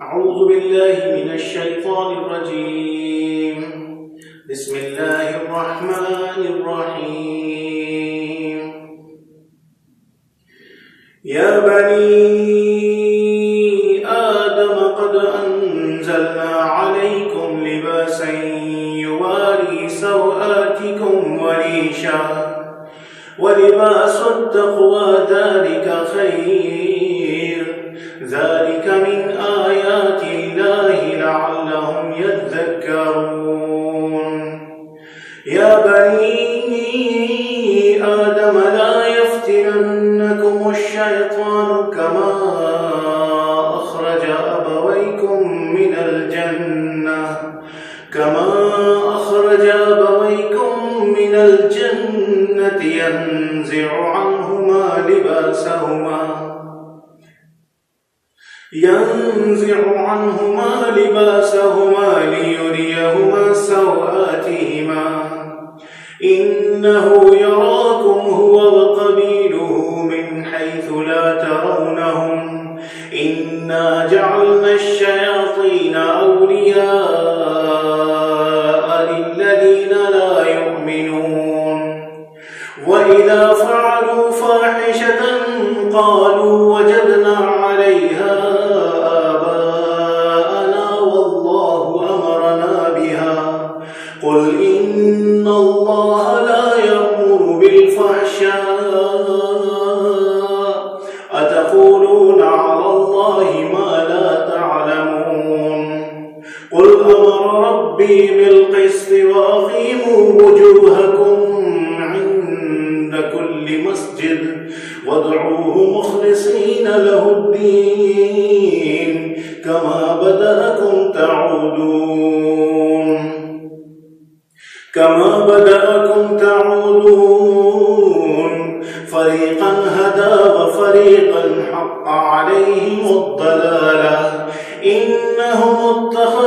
أعوذ بالله من الشيطان الرجيم. بسم الله الرحمن الرحيم. يا بني آدم قد أنزلنا عليكم لباسا يواري سوآتكم وريشا ولباس التقوى ذلك خير ذلك من آيات الله لعلهم يذكرون. يا بني آدم لا يفتننكم الشيطان كما أخرج أبويكم من الجنة ينزع عنهما لباسهما ليريهما سوآتهما إنه يراكم هو وقبيله من حيث لا ترونهم إنا جعلنا الشياطين أولياء للذين لا يؤمنون وإذا فعلوا فاحشة قالوا وجدنا عليها آباءنا والله أمرنا بها قل إن الله لا يأمر بالفحشاء أتقولون على الله ما لا تعلمون قل أمر ربي بالقسط وأقيموا وجوهكم عند كل مسجد وادعوه مخلصين له الدين كما بدأكم تعودون فريقا هدى وفريقا حق عليهم الضلالة إنهم اتخذوا